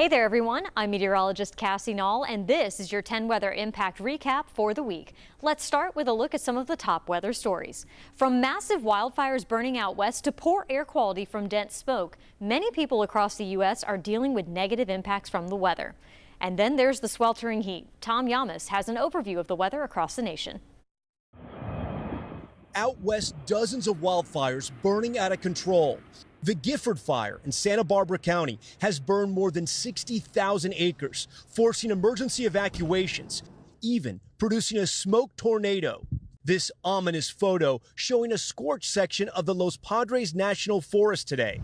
Hey there, everyone. I'm meteorologist Cassie Nall, and this is your 10 weather impact recap for the week. Let's start with a look at some of the top weather stories. From massive wildfires burning out west to poor air quality from dense smoke, many people across the U.S. are dealing with negative impacts from the weather. And then there's the sweltering heat. Tom Yamas has an overview of the weather across the nation. Out west, dozens of wildfires burning out of control. The Gifford Fire in Santa Barbara County has burned more than 60,000 acres, forcing emergency evacuations, even producing a smoke tornado. This ominous photo showing a scorch section of the Los Padres National Forest today.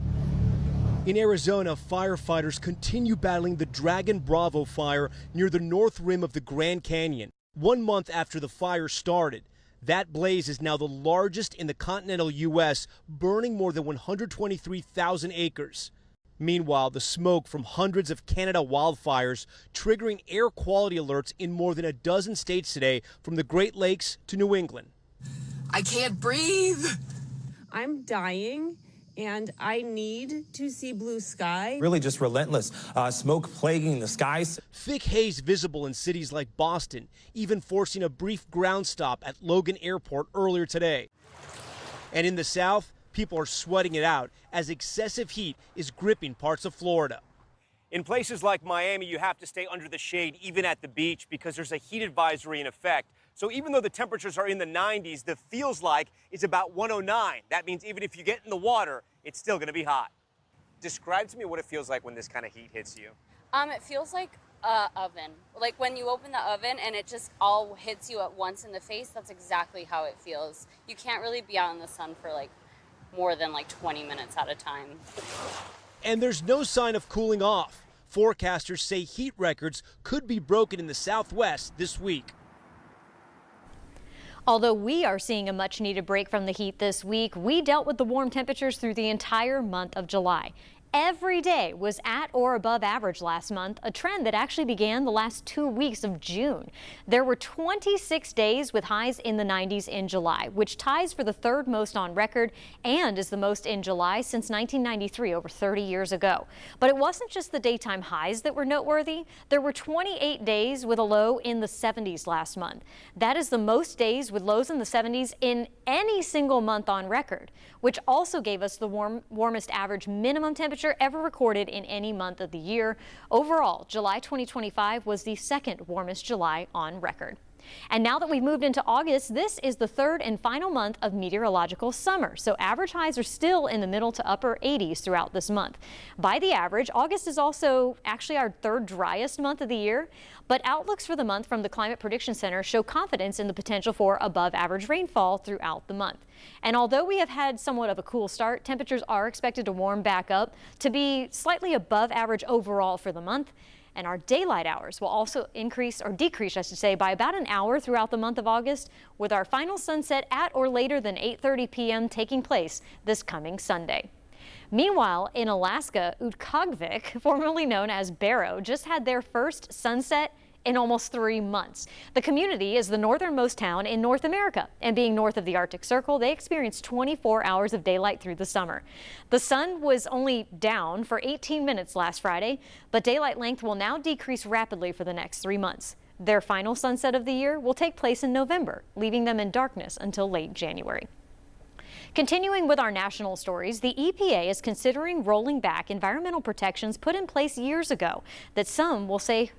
In Arizona, firefighters continue battling the Dragon Bravo fire near the north rim of the Grand Canyon. 1 month after the fire started, that blaze is now the largest in the continental U.S., burning more than 123,000 acres. Meanwhile, the smoke from hundreds of Canada wildfires triggering air quality alerts in more than a dozen states today, from the Great Lakes to New England. I can't breathe. I'm dying, and I need to see blue sky. Really just relentless smoke plaguing the skies. Thick haze visible in cities like Boston, even forcing a brief ground stop at Logan Airport earlier today. And in the South, people are sweating it out as excessive heat is gripping parts of Florida. In places like Miami, you have to stay under the shade even at the beach because there's a heat advisory in effect. So even though the temperatures are in the 90s, the feels like it's about 109. That means even if you get in the water, it's still going to be hot. Describe to me what it feels like when this kind of heat hits you. It feels like an oven. Like when you open the oven and it just all hits you at once in the face, that's exactly how it feels. You can't really be out in the sun for more than 20 minutes at a time. And there's no sign of cooling off. Forecasters say heat records could be broken in the Southwest this week. Although we are seeing a much needed break from the heat this week, we dealt with the warm temperatures through the entire month of July. Every day was at or above average last month, a trend that actually began the last 2 weeks of June. There were 26 days with highs in the 90s in July, which ties for the third most on record and is the most in July since 1993, over 30 years ago. But it wasn't just the daytime highs that were noteworthy. There were 28 days with a low in the 70s last month. That is the most days with lows in the 70s in any single month on record, which also gave us the warmest average minimum temperature ever recorded in any month of the year. Overall, July 2025 was the second warmest July on record. And now that we've moved into August, this is the third and final month of meteorological summer. So average highs are still in the middle to upper 80s throughout this month. By the average, August is also actually our third driest month of the year. But outlooks for the month from the Climate Prediction Center show confidence in the potential for above average rainfall throughout the month. And although we have had somewhat of a cool start, temperatures are expected to warm back up to be slightly above average overall for the month. And our daylight hours will also increase, or decrease, I should say, by about an hour throughout the month of August, with our final sunset at or later than 8:30 p.m. taking place this coming Sunday. Meanwhile, in Alaska, Utqiagvik, formerly known as Barrow, just had their first sunset in almost 3 months. The community is the northernmost town in North America, and being north of the Arctic Circle, they experienced 24 hours of daylight through the summer. The sun was only down for 18 minutes last Friday, but daylight length will now decrease rapidly for the next 3 months. Their final sunset of the year will take place in November, leaving them in darkness until late January. Continuing with our national stories, the EPA is considering rolling back environmental protections put in place years ago that some will say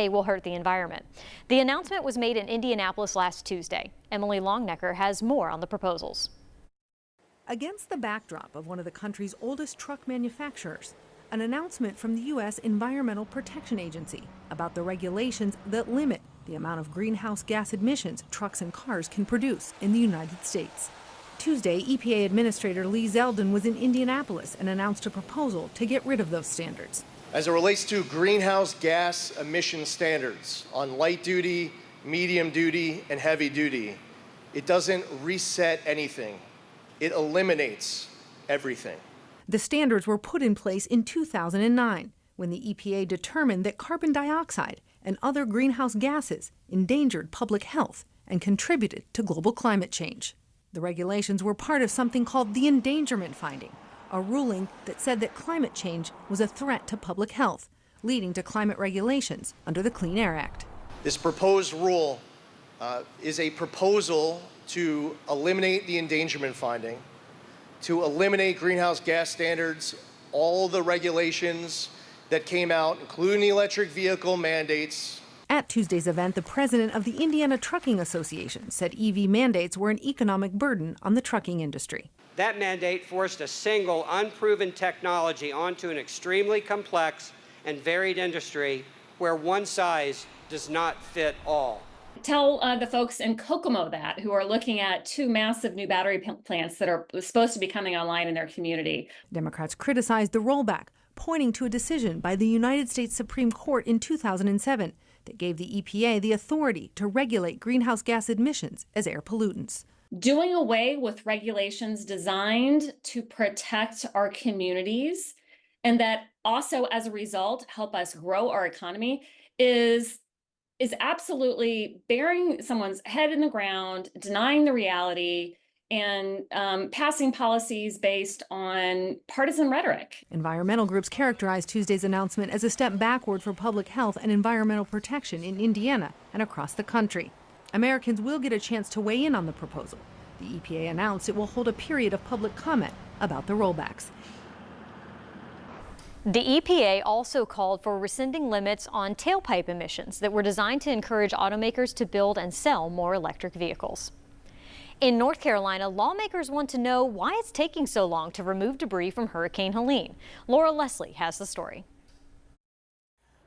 will hurt the environment. The announcement was made in Indianapolis last Tuesday. Emily Longnecker has more on the proposals. Against the backdrop of one of the country's oldest truck manufacturers, an announcement from the U.S. Environmental Protection Agency about the regulations that limit the amount of greenhouse gas emissions trucks and cars can produce in the United States. Tuesday, EPA Administrator Lee Zeldin was in Indianapolis and announced a proposal to get rid of those standards. As it relates to greenhouse gas emission standards on light duty, medium duty, and heavy duty, it doesn't reset anything. It eliminates everything. The standards were put in place in 2009 when the EPA determined that carbon dioxide and other greenhouse gases endangered public health and contributed to global climate change. The regulations were part of something called the endangerment finding, a ruling that said that climate change was a threat to public health, leading to climate regulations under the Clean Air Act. This proposed rule is a proposal to eliminate the endangerment finding, to eliminate greenhouse gas standards, all the regulations that came out, including the electric vehicle mandates. At Tuesday's event, the president of the Indiana Trucking Association said EV mandates were an economic burden on the trucking industry. That mandate forced a single, unproven technology onto an extremely complex and varied industry where one size does not fit all. Tell the folks in Kokomo that, who are looking at 2 massive new battery plants that are supposed to be coming online in their community. Democrats criticized the rollback, pointing to a decision by the United States Supreme Court in 2007 that gave the EPA the authority to regulate greenhouse gas emissions as air pollutants. Doing away with regulations designed to protect our communities and that also, as a result, help us grow our economy is absolutely burying someone's head in the ground, denying the reality, and passing policies based on partisan rhetoric. Environmental groups characterized Tuesday's announcement as a step backward for public health and environmental protection in Indiana and across the country. Americans will get a chance to weigh in on the proposal. The EPA announced it will hold a period of public comment about the rollbacks. The EPA also called for rescinding limits on tailpipe emissions that were designed to encourage automakers to build and sell more electric vehicles. In North Carolina, lawmakers want to know why it's taking so long to remove debris from Hurricane Helene. Laura Leslie has the story.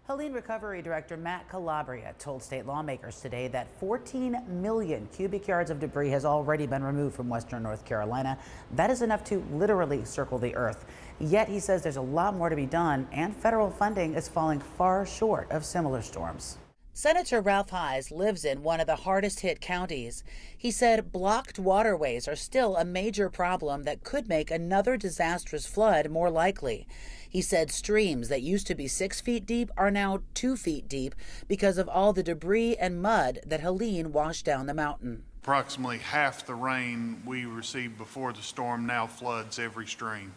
Helene Recovery Director Matt Calabria told state lawmakers today that 14 million cubic yards of debris has already been removed from western North Carolina. That is enough to literally circle the earth. Yet he says there's a lot more to be done, and federal funding is falling far short of similar storms. Senator Ralph Hayes lives in one of the hardest hit counties. He said blocked waterways are still a major problem that could make another disastrous flood more likely. He said streams that used to be 6 feet deep are now 2 feet deep because of all the debris and mud that Helene washed down the mountain. Approximately half the rain we received before the storm now floods every stream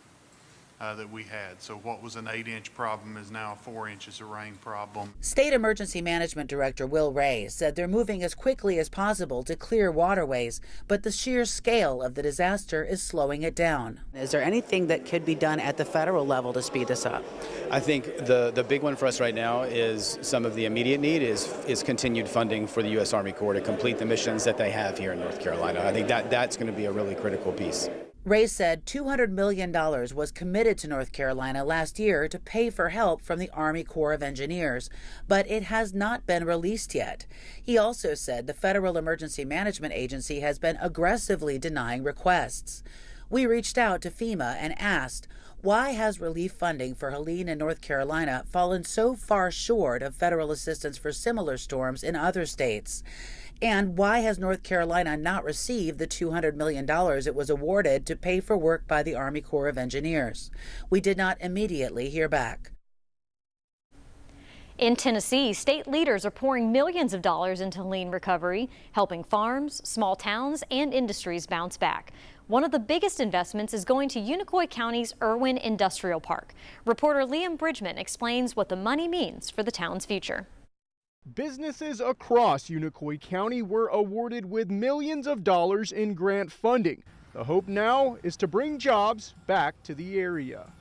that we had. So what was an 8-inch problem is now a 4 inches of rain problem. State Emergency Management Director Will Ray said they're moving as quickly as possible to clear waterways, but the sheer scale of the disaster is slowing it down. Is there anything that could be done at the federal level to speed this up? I think the big one for us right now is some of the immediate need is continued funding for the U.S. Army Corps to complete the missions that they have here in North Carolina. I think that's going to be a really critical piece. Ray said $200 million was committed to North Carolina last year to pay for help from the Army Corps of Engineers, but it has not been released yet. He also said the Federal Emergency Management Agency has been aggressively denying requests. We reached out to FEMA and asked, why has relief funding for Helene and North Carolina fallen so far short of federal assistance for similar storms in other states? And why has North Carolina not received the $200 million it was awarded to pay for work by the Army Corps of Engineers? We did not immediately hear back. In Tennessee, state leaders are pouring millions of dollars into Helene recovery, helping farms, small towns, and industries bounce back. One of the biggest investments is going to Unicoi County's Irwin Industrial Park. Reporter Liam Bridgman explains what the money means for the town's future. Businesses across Unicoi County were awarded with millions of dollars in grant funding. The hope now is to bring jobs back to the area.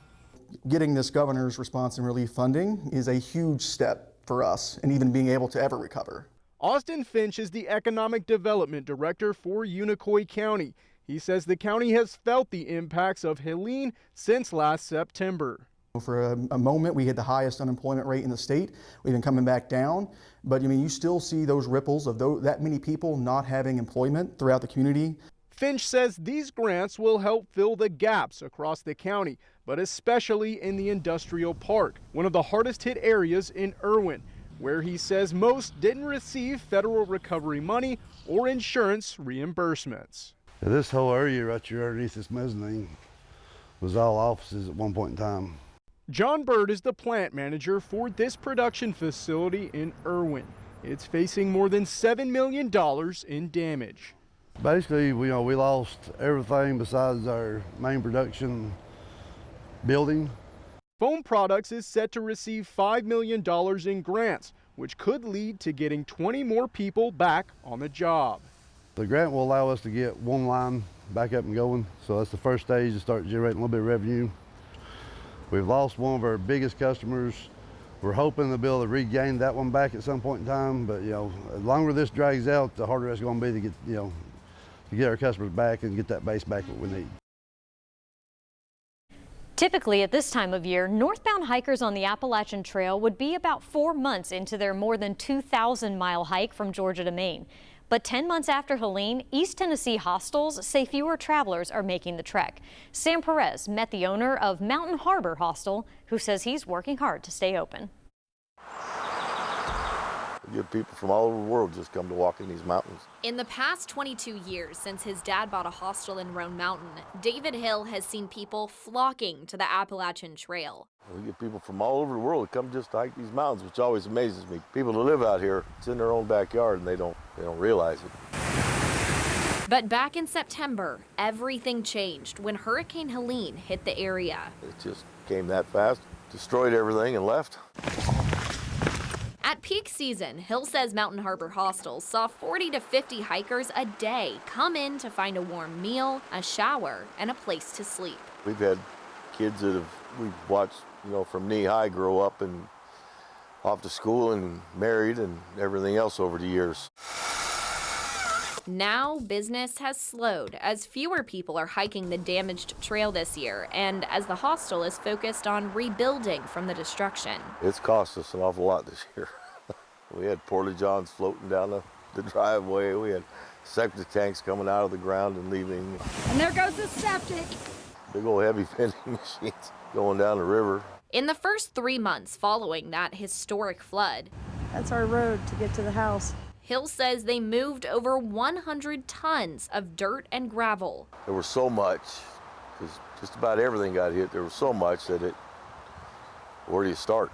Getting this governor's response and relief funding is a huge step for us, and even being able to ever recover. Austin Finch is the Economic Development Director for Unicoi County. He says the county has felt the impacts of Helene since last September. For a moment, we had the highest unemployment rate in the state. We've been coming back down, but I mean, you still see those ripples of that many people not having employment throughout the community. Finch says these grants will help fill the gaps across the county, but especially in the industrial park, one of the hardest hit areas in Irwin, where he says most didn't receive federal recovery money or insurance reimbursements. This whole area right here underneath this mezzanine was all offices at one point in time. John Bird is the plant manager for this production facility in Irwin. It's facing more than $7 million in damage. Basically, we lost everything besides our main production building. Foam Products is set to receive $5 million in grants, which could lead to getting 20 more people back on the job. The grant will allow us to get one line back up and going, so that's the first stage to start generating a little bit of revenue. We've lost one of our biggest customers. We're hoping to be able to regain that one back at some point in time, but the longer this drags out, the harder it's going to be to get, to get our customers back and get that base back that we need. Typically at this time of year, northbound hikers on the Appalachian Trail would be about 4 months into their more than 2,000-mile hike from Georgia to Maine. But 10 months after Helene, East Tennessee hostels say fewer travelers are making the trek. Sam Perez met the owner of Mountain Harbor Hostel, who says he's working hard to stay open. Good people from all over the world just come to walk in these mountains. In the past 22 years since his dad bought a hostel in Roan Mountain, David Hill has seen people flocking to the Appalachian Trail. We get people from all over the world that come just to hike these mountains, which always amazes me. People that live out here, it's in their own backyard and they don't realize it. But back in September, everything changed when Hurricane Helene hit the area. It just came that fast, destroyed everything and left. At peak season, Hill says Mountain Harbor Hostels saw 40 to 50 hikers a day come in to find a warm meal, a shower, and a place to sleep. We've had kids that we've watched, from knee high grow up and off to school and married and everything else over the years. Now business has slowed as fewer people are hiking the damaged trail this year and as the hostel is focused on rebuilding from the destruction. It's cost us an awful lot this year. We had porta johns floating down the driveway. We had septic tanks coming out of the ground and leaving. And there goes the septic. Big old heavy vending machines going down the river. In the first 3 months following that historic flood, that's our road to get to the house. Hill says they moved over 100 tons of dirt and gravel. There was so much, because just about everything got hit. There was so much that where do you start?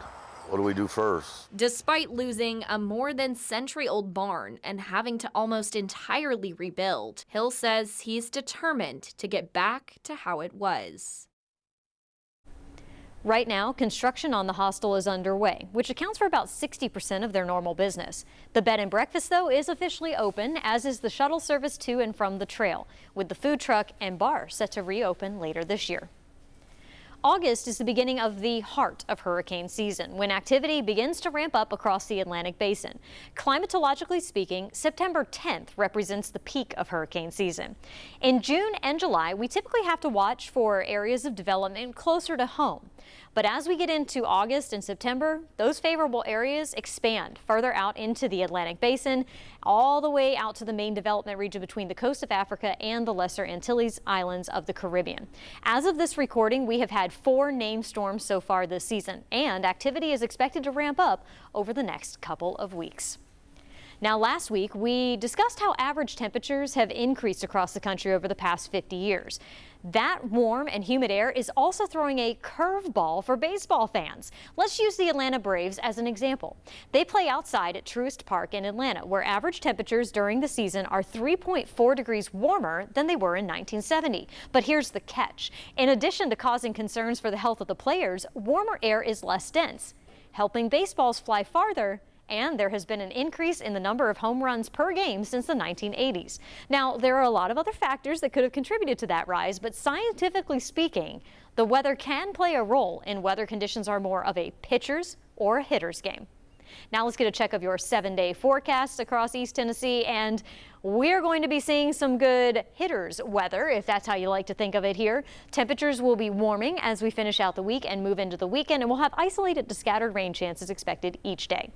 What do we do first? Despite losing a more than century-old barn and having to almost entirely rebuild, Hill says he's determined to get back to how it was. Right now, construction on the hostel is underway, which accounts for about 60% of their normal business. The bed and breakfast, though, is officially open, as is the shuttle service to and from the trail, with the food truck and bar set to reopen later this year. August is the beginning of the heart of hurricane season, when activity begins to ramp up across the Atlantic basin. Climatologically speaking, September 10th represents the peak of hurricane season. In June and July, we typically have to watch for areas of development closer to home. But as we get into August and September, those favorable areas expand further out into the Atlantic basin, all the way out to the main development region between the coast of Africa and the Lesser Antilles Islands of the Caribbean. As of this recording, we have had 4 named storms so far this season, and activity is expected to ramp up over the next couple of weeks. Now, last week, we discussed how average temperatures have increased across the country over the past 50 years. That warm and humid air is also throwing a curveball for baseball fans. Let's use the Atlanta Braves as an example. They play outside at Truist Park in Atlanta, where average temperatures during the season are 3.4 degrees warmer than they were in 1970. But here's the catch. In addition to causing concerns for the health of the players, warmer air is less dense, helping baseballs fly farther. And there has been an increase in the number of home runs per game since the 1980s. Now, there are a lot of other factors that could have contributed to that rise, but scientifically speaking, the weather can play a role in whether conditions are more of a pitcher's or a hitter's game. Now let's get a check of your 7-day forecast across East Tennessee, and we're going to be seeing some good hitters weather, if that's how you like to think of it here. Temperatures will be warming as we finish out the week and move into the weekend, and we'll have isolated to scattered rain chances expected each day.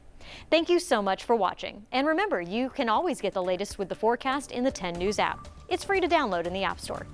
Thank you so much for watching. And remember, you can always get the latest with the forecast in the 10 News app. It's free to download in the App Store.